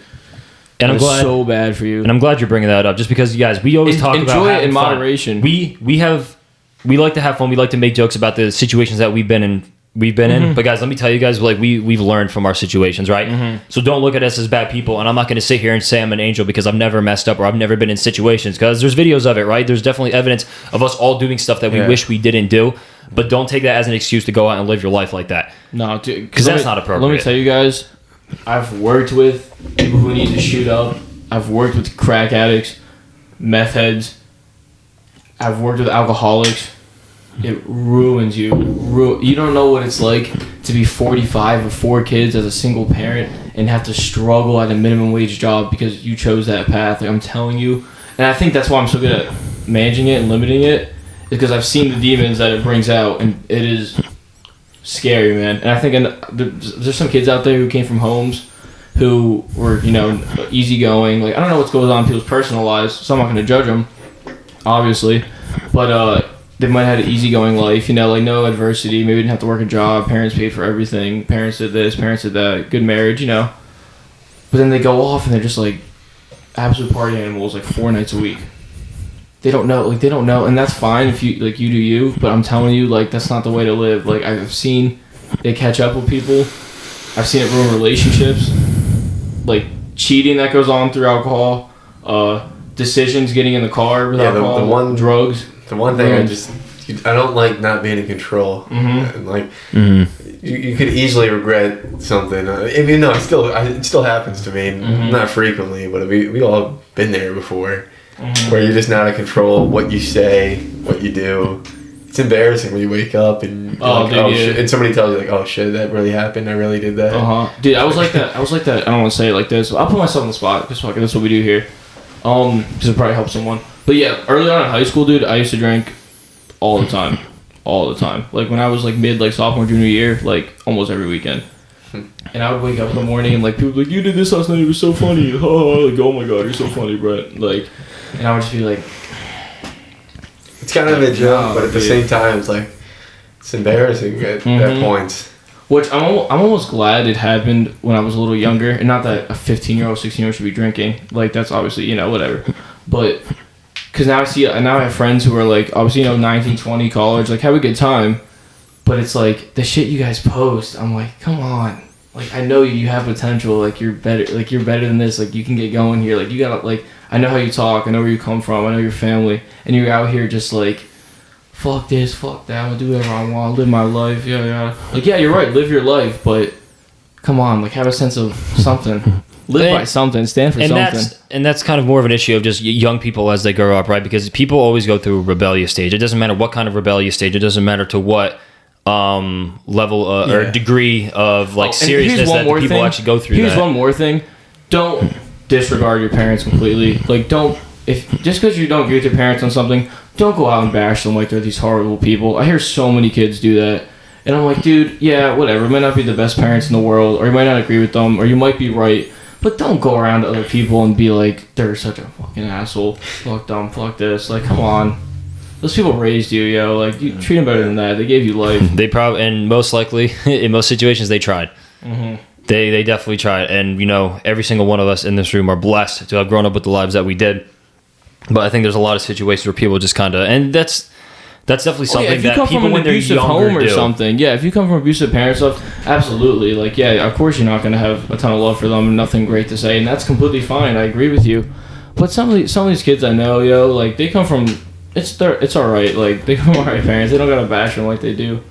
I'm glad, so bad for you. And I'm glad you're bringing that up, just because you guys, we always talk about enjoy it in moderation. We like to have fun. We like to make jokes about the situations that we've been in. Mm-hmm. But guys, let me tell you guys, we've learned from our situations, right? Mm-hmm. So don't look at us as bad people. And I'm not going to sit here and say I'm an angel because I've never messed up or I've never been in situations, because there's videos of it, right? There's definitely evidence of us all doing stuff that we wish we didn't do. But don't take that as an excuse to go out and live your life like that. No, dude, because that's not appropriate. Let me tell you guys, I've worked with people who need to shoot up. I've worked with crack addicts, meth heads. I've worked with alcoholics. It ruins you. You don't know what it's like to be 45 with 4 kids as a single parent and have to struggle at a minimum wage job because you chose that path. Like, I'm telling you. And I think that's why I'm so good at managing it and limiting it, because I've seen the demons that it brings out, and it is scary, man. And I think there's some kids out there who came from homes who were, easygoing. Like, I don't know what's going on in people's personal lives, so I'm not going to judge them, obviously. But they might have had an easygoing life, no adversity. Maybe didn't have to work a job. Parents paid for everything. Parents did this. Parents did that. Good marriage, But then they go off and they're just like absolute party animals, 4 nights a week. They don't know. They don't know. And that's fine if you do you. But I'm telling you, that's not the way to live. I've seen it catch up with people. I've seen it ruin relationships. Cheating that goes on through alcohol. Decisions getting in the car with alcohol. Drugs. The one thing I don't like not being in control. Mm-hmm. You could easily regret something. Even though it still happens to me, not frequently, but we all have been there before, where you're just not in control of what you say, what you do. It's embarrassing when you wake up and shit, and somebody tells you oh shit, that really happened. I really did that. Dude, I was like that. I don't want to say it like this. But I'll put myself on the spot because that's what we do here. Because it probably helps someone. But yeah, early on in high school, dude, I used to drink all the time. All the time. When I was mid, sophomore, junior year, almost every weekend. And I would wake up in the morning and people would be you did this last night, it was so funny. Oh my god, you're so funny, Brett. And I would just be it's kind of a joke, but at the same time, it's embarrassing at points. Which I'm almost glad it happened when I was a little younger, and not that a 15-year-old, 16-year-old should be drinking. That's obviously, whatever. But because now I have friends who are obviously 19, 20, college, have a good time. But it's the shit you guys post. I'm come on. I know you have potential. You're better. You're better than this. You can get going here. You gotta I know how you talk. I know where you come from. I know your family, and you're out here just fuck this, fuck that, I'm gonna do whatever I want, live my life, yeah. Like, yeah, you're right, live your life, but come on, like, have a sense of something. Live by something, stand for something. And that's kind of more of an issue of just young people as they grow up, right? Because people always go through a rebellious stage. It doesn't matter what kind of rebellious stage. It doesn't matter to what level or degree of like seriousness that the people actually go through. Here's one more thing. Don't disregard your parents completely. Like, just because you don't agree with your parents on something, don't go out and bash them like they're these horrible people. I hear so many kids do that. And I'm like, dude, yeah, whatever. You might not be the best parents in the world, or you might not agree with them, or you might be right. But don't go around to other people and be like, they're such a fucking asshole. Fuck them, fuck this. Like, come on. Those people raised you, yo. Like, you treat them better than that. They gave you life. They probably, and most likely, in most situations, they tried. Mm-hmm. They definitely tried. And, every single one of us in this room are blessed to have grown up with the lives that we did. But I think there's a lot of situations where people just kind of, and that's definitely something that people when they're younger or do. Something. Yeah, if you come from abusive parents, stuff, absolutely. Like, yeah, of course you're not going to have a ton of love for them and nothing great to say, and that's completely fine. I agree with you. But some of these kids I know, yo, like, they come from, it's all right. Like, they come from all right parents. They don't got to bash them like they do.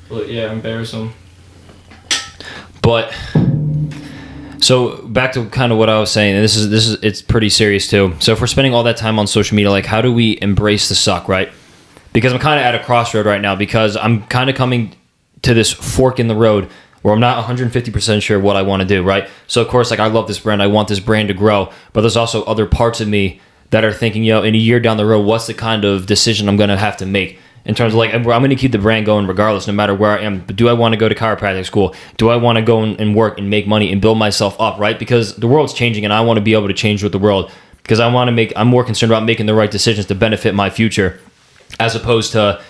But yeah, embarrass them. But so back to kind of what I was saying, and this is it's pretty serious too. So if we're spending all that time on social media, like, how do we embrace the suck, right? Because I'm kind of at a crossroad right now, because I'm kind of coming to this fork in the road where I'm not 150% sure what I want to do, right? So, of course, like, I love this brand. I want this brand to grow. But there's also other parts of me that are thinking, in a year down the road, what's the kind of decision I'm going to have to make in terms of, like, I'm going to keep the brand going regardless, no matter where I am. But do I want to go to chiropractic school? Do I want to go and work and make money and build myself up, right? Because the world's changing, and I want to be able to change with the world, because I'm more concerned about making the right decisions to benefit my future, as opposed to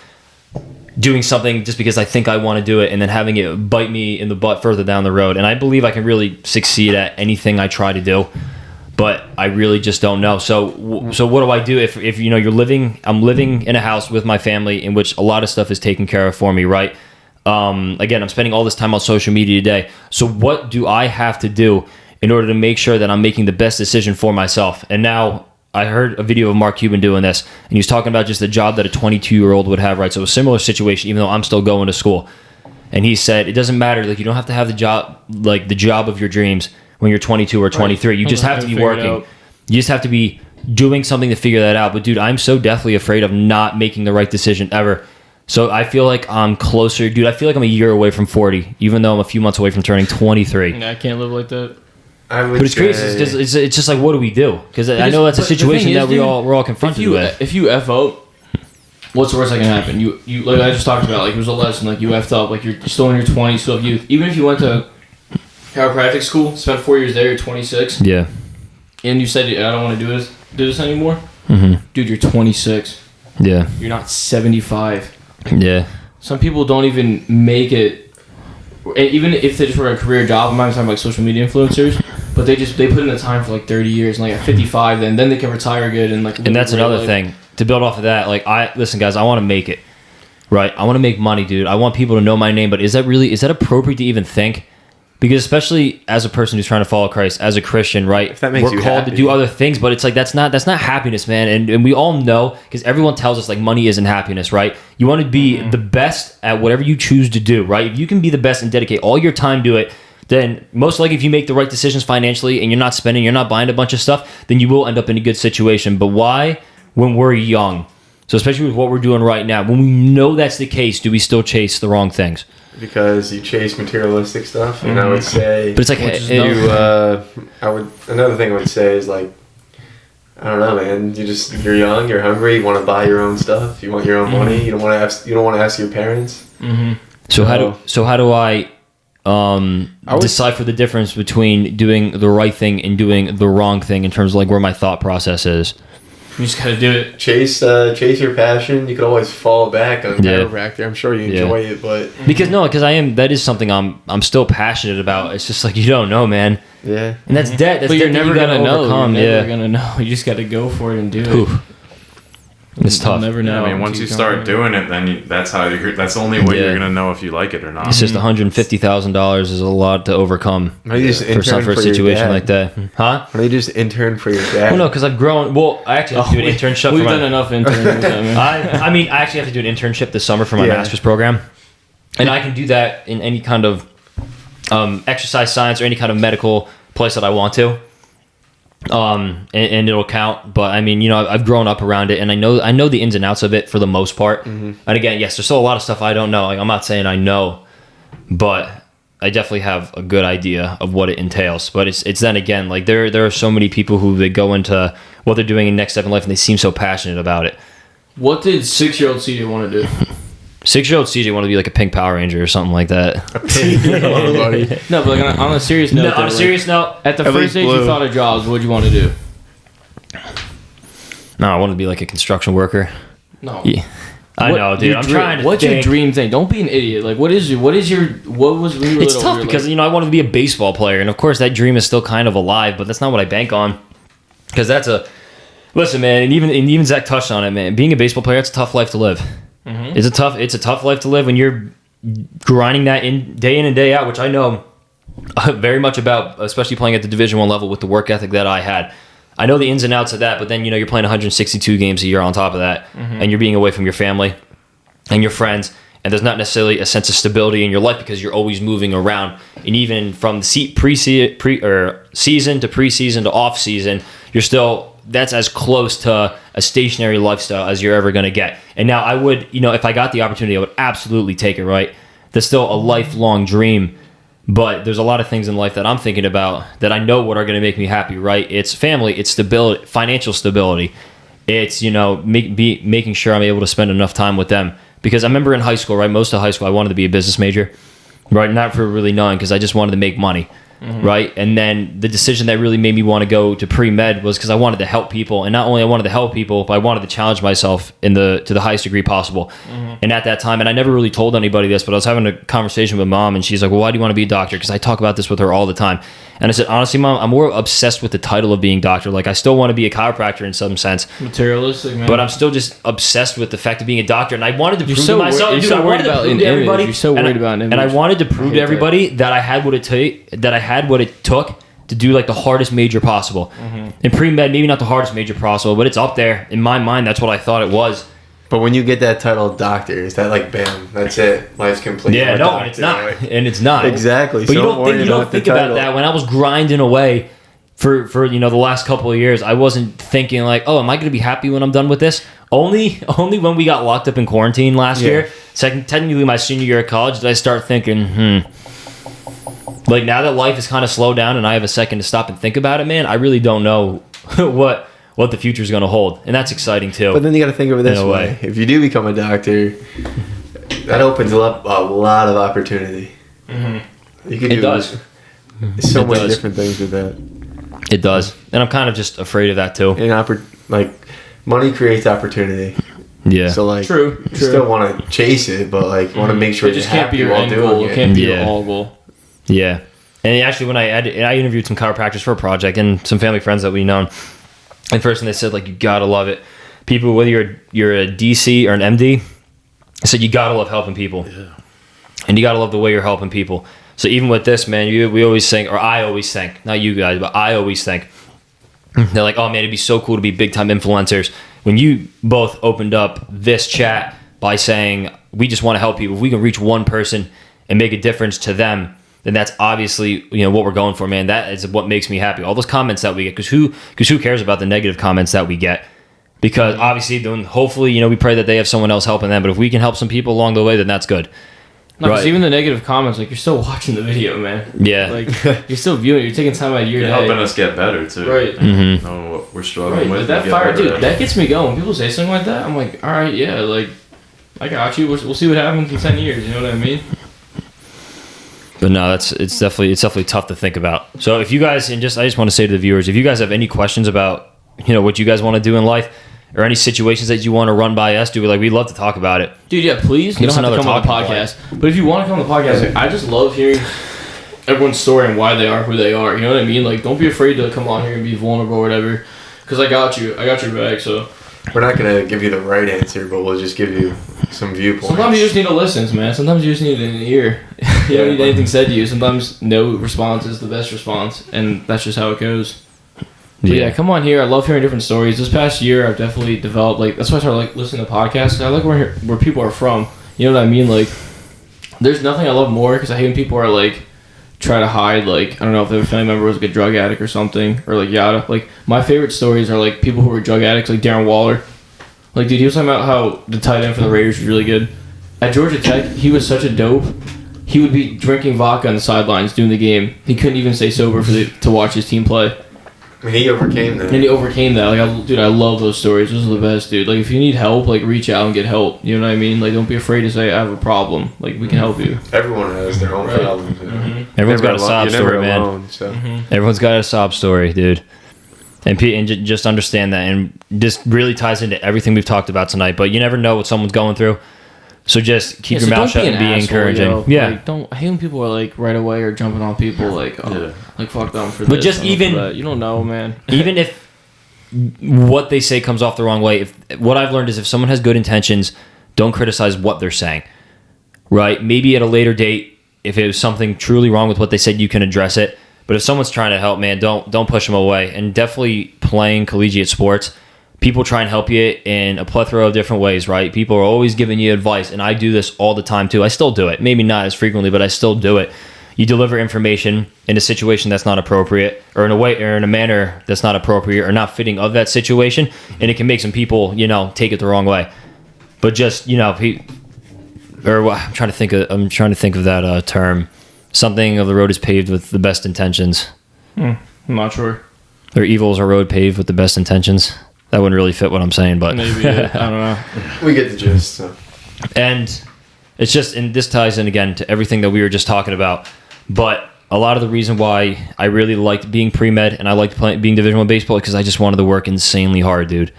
doing something just because I think I want to do it and then having it bite me in the butt further down the road. And I believe I can really succeed at anything I try to do, but I really just don't know. So what do I do if I'm living in a house with my family in which a lot of stuff is taken care of for me, right? Again, I'm spending all this time on social media today. So what do I have to do in order to make sure that I'm making the best decision for myself? And now, I heard a video of Mark Cuban doing this, and he was talking about just the job that a 22-year-old would have, right? So a similar situation, even though I'm still going to school. And he said, it doesn't matter, like, you don't have to have the job of your dreams when you're 22 or 23. You just have to be working. You just have to be doing something to figure that out. But dude, I'm so deathly afraid of not making the right decision ever. So I feel like I'm closer. Dude, I feel like I'm a year away from 40, even though I'm a few months away from turning 23. I can't live like that. But it's crazy. It's just like, what do we do? Because I know that's a situation that we're all confronted with. If you F out, what's the worst that can happen? You like I just talked about, like, it was a lesson. Like, you F'd up, like, you're still in your 20s, still have youth. Even if you went to chiropractic school, spent 4 years there, you're 26. Yeah. And you said, I don't want to do this anymore. Mm-hmm. Dude, you're 26. Yeah. You're not 75. Yeah. Some people don't even make it. Even if they just work a career job, I'm not talking about, like, social media influencers, but they put in the time for like 30 years, and like at 55, then they can retire good and like. And that's another thing to build off of that. Like, listen, guys, I want to make it, right? I want to make money, dude. I want people to know my name, but is that appropriate to even think? Because especially as a person who's trying to follow Christ, as a Christian, right? If that makes we're called to do other things, but it's like that's not happiness, man. And we all know, because everyone tells us, like, money isn't happiness, right? You want to be the best at whatever you choose to do, right? If you can be the best and dedicate all your time to it, then most likely if you make the right decisions financially and you're not spending, you're not buying a bunch of stuff, then you will end up in a good situation. But why, when we're young, so especially with what we're doing right now, when we know that's the case, do we still chase the wrong things? Because you chase materialistic stuff, and I would say, but it's like another thing I would say is, like, I don't know, man. You're young, you're hungry, you want to buy your own stuff, you want your own money, you don't want to ask your parents. Mm-hmm. So how do I decipher the difference between doing the right thing and doing the wrong thing in terms of, like, where my thought process is? You just gotta do it. Chase your passion. You could always fall back on chiropractor. I'm sure you enjoy it, but because that is something I'm still passionate about. It's just like, you don't know, man. Yeah, and that's debt. That's but you're never gonna know. Overcome. You're never gonna know. You just gotta go for it and do it. It's tough. Never know. I mean, once you start doing it, then that's the only way you're gonna know if you like it or not. It's just $150,000 is a lot to overcome for a situation like that. Huh? Why don't you just intern for your dad? Well, no, because I've grown. Well, I actually have to do an internship. We've done enough interns. I mean, I actually have to do an internship this summer for my master's program, and I can do that in any kind of exercise science or any kind of medical place that I want to. And it'll count, but I mean, I've grown up around it, and I know the ins and outs of it for the most part. And again, yes, there's still a lot of stuff I don't know. Like, I'm not saying I know, but I definitely have a good idea of what it entails. But it's then again, like there are so many people who they go into what they're doing in next step in life, and they seem so passionate about it. What did 6-year-old CJ want to do? 6-year-old CJ wanted to be like a pink Power Ranger or something like that. No, but like on a serious note. On a serious note, at the first age you thought of jobs, what did you want to do? No, I wanted to be like a construction worker. No. Yeah. I know, dude. I'm trying to What's your dream thing? Don't be an idiot. Like, what was when you were It's tough because, I wanted to be a baseball player. And, of course, that dream is still kind of alive. But that's not what I bank on. Because that's a... Listen, man, and even Zach touched on it, man. Being a baseball player, it's a tough life to live. Mm-hmm. It's a tough life to live when you're grinding that in and day out, which I know very much about, especially playing at the Division I level with the work ethic that I had. I know the ins and outs of that, but then you're playing 162 games a year on top of that, and you're being away from your family and your friends, and there's not necessarily a sense of stability in your life because you're always moving around. And even from season to preseason to off season, you're still. That's as close to a stationary lifestyle as you're ever going to get. And now I would, if I got the opportunity, I would absolutely take it, right? That's still a lifelong dream, but there's a lot of things in life that I'm thinking about that I know what are going to make me happy, right? It's family, it's stability, financial stability. It's, making sure I'm able to spend enough time with them. Because I remember in high school, right? Most of high school, I wanted to be a business major, right? Not for really knowing, because I just wanted to make money. Mm-hmm. Right, and then the decision that really made me want to go to pre-med was because I wanted to help people, and not only I wanted to help people, but I wanted to challenge myself to the highest degree possible. Mm-hmm. And at that time, and I never really told anybody this, but I was having a conversation with Mom, and she's like, "Well, why do you want to be a doctor?" Because I talk about this with her all the time. And I said, honestly, Mom, I'm more obsessed with the title of being doctor. Like, I still want to be a chiropractor in some sense. Materialistic, man. But I'm still just obsessed with the fact of being a doctor. And I wanted to prove to myself, You're so worried about an image. You're so worried about an image. And I wanted to prove to everybody that I had what it took to do like the hardest major possible. Mm-hmm. And pre-med, maybe not the hardest major possible, but it's up there. In my mind, that's what I thought it was. But when you get that title of doctor, is that like, bam, that's it, life's complete? Yeah, no, and it's not. Right? And it's not. Exactly. But so you don't think about that. When I was grinding away for the last couple of years, I wasn't thinking like, oh, am I going to be happy when I'm done with this? Only when we got locked up in quarantine last year, technically my senior year of college, did I start thinking, like now that life is kind of slowed down and I have a second to stop and think about it, man, I really don't know what the future is going to hold, and that's exciting too. But then you got to think of it this way: if you do become a doctor, that opens up a lot of opportunity. Mm-hmm. You can do so many different things with that. It does, and I'm kind of just afraid of that too. And money creates opportunity. Yeah. So like, true. You still want to chase it, but like, want to make sure it just can't be your end goal. It can't be your all goal. Yeah. And actually, when I interviewed some chiropractors for a project and some family friends that we know, and first they said, like, you gotta love it. People, whether you're a DC or an MD, I said you gotta love helping people, and you gotta love the way you're helping people. So even with this, man, we always think, or I always think, not you guys, but I always think, they're like, oh man, it'd be so cool to be big time influencers. When you both opened up this chat by saying we just want to help people, if we can reach one person and make a difference to them, then that's obviously what we're going for, man. That is what makes me happy. All those comments that we get, because who cares about the negative comments that we get? Because obviously, then hopefully, we pray that they have someone else helping them. But if we can help some people along the way, then that's good. No, because even the negative comments, like, you're still watching the video, man. Yeah. Like, you're still viewing it. You're taking time out of your day. You're helping us get better, too. Right. Mm-hmm. Know what we're struggling with. That fire, dude, that gets me going. When people say something like that, I'm like, all right, yeah, like, I got you. We'll see what happens in 10 years. You know what I mean? But no, it's definitely tough to think about. So if you guys, I just want to say to the viewers, if you guys have any questions about, what you guys want to do in life, or any situations that you want to run by us, we'd love to talk about it. Dude, yeah, please. You don't have to come on the podcast. But if you want to come on the podcast, like, I just love hearing everyone's story and why they are who they are. You know what I mean? Like, don't be afraid to come on here and be vulnerable or whatever. Because I got you. I got your back, so. we're not gonna give you the right answer, but we'll just give you some viewpoints. Sometimes you just need to listen, man. Sometimes you just need an ear. You don't need anything said to you. Sometimes no response is the best response, and that's just how it goes. But yeah, come on here. I love hearing different stories. This past year, I've definitely developed, like, that's why I started, like, listening to podcasts. I like where people are from. You know what I mean? Like, there's nothing I love more, because I hate when people are, like, try to hide, like, I don't know if their family member was, like, a drug addict or something, or, like, yada. Like, my favorite stories are, like, people who were drug addicts, like Darren Waller. Like, dude, he was talking about how the tight end for the Raiders was really good. At Georgia Tech, he was such a dope. He would be drinking vodka on the sidelines during the game. He couldn't even stay sober to watch his team play. I mean, he overcame that. And he overcame that. Like, I love those stories. Those are the best, dude. Like, if you need help, like, reach out and get help. You know what I mean? Like, don't be afraid to say, I have a problem. Like, we can help you. Everyone has their own problems. Mm-hmm. Everyone's got a sob story, man. Alone, so. Everyone's got a sob story, dude. And just understand that. And this really ties into everything we've talked about tonight. But you never know what someone's going through. So just keep your mouth shut and be encouraging. Yo. Yeah. Like, I hate when people are like right away or jumping on people like, like fuck them for this. But just even you don't know, man. Even if what they say comes off the wrong way, what I've learned is if someone has good intentions, don't criticize what they're saying. Right? Maybe at a later date, if it was something truly wrong with what they said, you can address it. But if someone's trying to help, man, don't push them away. And definitely playing collegiate sports, people try and help you in a plethora of different ways, right? People are always giving you advice, and I do this all the time too. I still do it. Maybe not as frequently, but I still do it. You deliver information in a situation that's not appropriate, or in a way, or in a manner that's not appropriate, or not fitting of that situation, and it can make some people, take it the wrong way. But just, I'm trying to think of that term. Something of the road is paved with the best intentions. I'm not sure. Or evil is a road paved with the best intentions. That wouldn't really fit what I'm saying, but maybe I don't know. We get the gist. So. And it's just, and this ties in again to everything that we were just talking about. But a lot of the reason why I really liked being pre-med and I liked being Division I baseball because I just wanted to work insanely hard, dude.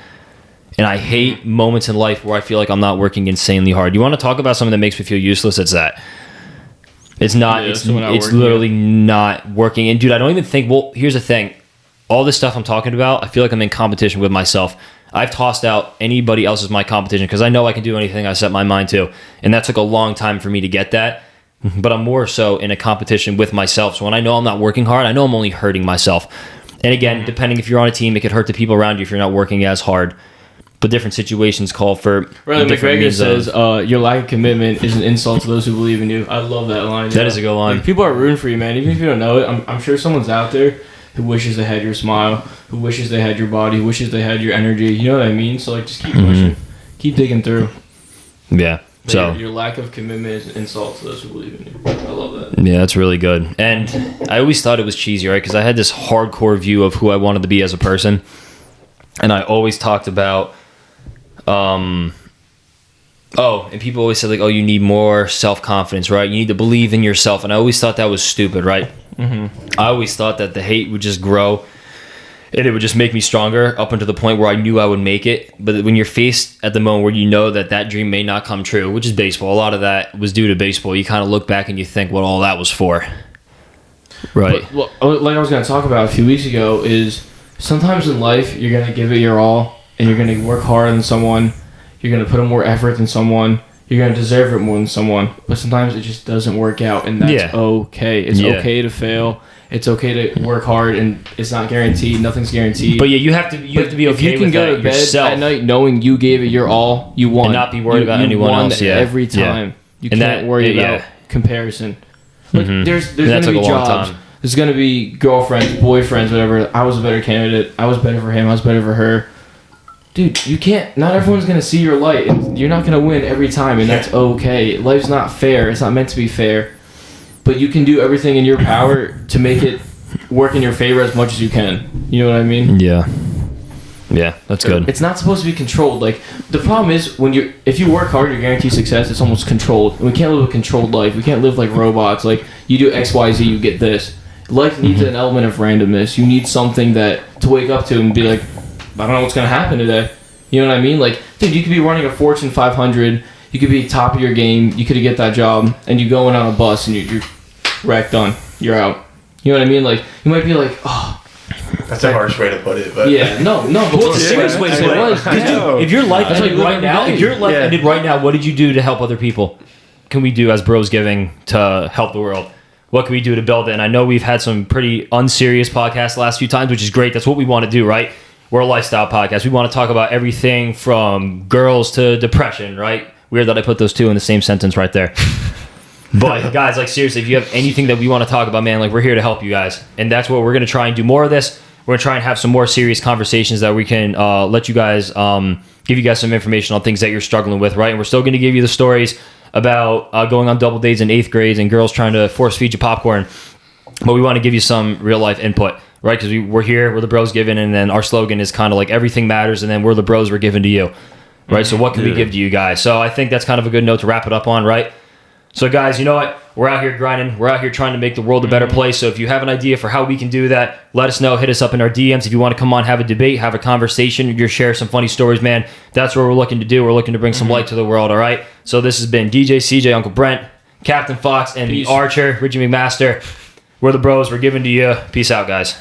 And I hate moments in life where I feel like I'm not working insanely hard. You want to talk about something that makes me feel useless? It's that. It's not. It's literally not working. And dude, I don't even think. Well, here's the thing. All this stuff I'm talking about, I feel like I'm in competition with myself. I've tossed out anybody else as my competition because I know I can do anything I set my mind to. And that took a long time for me to get that. But I'm more so in a competition with myself. So when I know I'm not working hard, I know I'm only hurting myself. And again, depending if you're on a team, it could hurt the people around you if you're not working as hard. But different situations call for Ridley McGregor says, your lack of commitment is an insult to those who believe in you. I love that line. That is a good line. Like, people are rooting for you, man. Even if you don't know it, I'm sure someone's out there who wishes they had your smile, who wishes they had your body, who wishes they had your energy. You know what I mean? So, like, just keep pushing. Keep digging through. Yeah. But so your lack of commitment is an insult to those who believe in you. I love that. Yeah, that's really good. And I always thought it was cheesy, right? Because I had this hardcore view of who I wanted to be as a person. And I always talked about... and people always said, like, oh, you need more self-confidence, right? You need to believe in yourself. And I always thought that was stupid, right? I always thought that the hate would just grow and it would just make me stronger up until the point where I knew I would make it. But when you're faced at the moment where you know that dream may not come true, which is baseball, a lot of that was due to baseball, you kind of look back and you think what all that was for. Right. But, like I was going to talk about a few weeks ago is sometimes in life you're going to give it your all and you're going to work harder than someone. You're going to put in more effort than someone. You're going to deserve it more than someone. But sometimes it just doesn't work out, and that's okay. It's okay to fail. It's okay to work hard, and it's not guaranteed. Nothing's guaranteed. But yeah, you have to be okay with that yourself. If you can go to bed at night knowing you gave it your all, you won. And not be worried about anyone else. Yeah. Every time. You can't worry about comparison. Like, there's going to be jobs. There's going to be girlfriends, boyfriends, whatever. I was a better candidate. I was better for him. I was better for her. Dude, you can't. Not everyone's gonna see your light, and you're not gonna win every time, and that's okay. Life's not fair. It's not meant to be fair, but you can do everything in your power to make it work in your favor as much as you can. You know what I mean? Yeah, that's good. It's not supposed to be controlled. Like, the problem is if you work hard, you're guaranteed success. It's almost controlled, and we can't live a controlled life. We can't live like robots. Like, you do X, Y, Z, you get this. Life needs an element of randomness. You need something to wake up to and be like, I don't know what's going to happen today. You know what I mean? Like, dude, you could be running a Fortune 500. You could be top of your game. You could get that job. And you going on a bus and you're wrecked, done. You're out. You know what I mean? Like, you might be like, oh, That's a harsh way to put it, but no, but Well, it's a serious way to put it. If your life ended right now, ended right now, what did you do to help other people? Can we do as Brosgiving to help the world? What can we do to build it? And I know we've had some pretty unserious podcasts the last few times, which is great. That's what we want to do, right? We're a lifestyle podcast. We want to talk about everything from girls to depression, right? Weird that I put those two in the same sentence right there. But guys, like seriously, if you have anything that we want to talk about, man, like we're here to help you guys. And that's what we're going to try and do more of this. We're going to try and have some more serious conversations that we can let you guys, give you guys some information on things that you're struggling with, right? And we're still going to give you the stories about going on double dates in 8th grade and girls trying to force feed you popcorn. But we want to give you some real life input, right? Because we're here, we're the bros given, and then our slogan is kind of like everything matters, and then we're the bros we're giving to you, right? So what can we give to you guys? So I think that's kind of a good note to wrap it up on, right? So guys, you know what? We're out here grinding. We're out here trying to make the world a better place. So if you have an idea for how we can do that, let us know. Hit us up in our DMs. If you want to come on, have a debate, have a conversation, you share some funny stories, man. That's what we're looking to do. We're looking to bring some light to the world, all right? So this has been DJ, CJ, Uncle Brent, Captain Fox, and the Archer, Richie McMaster. We're the bros. We're giving to you. Peace out, guys.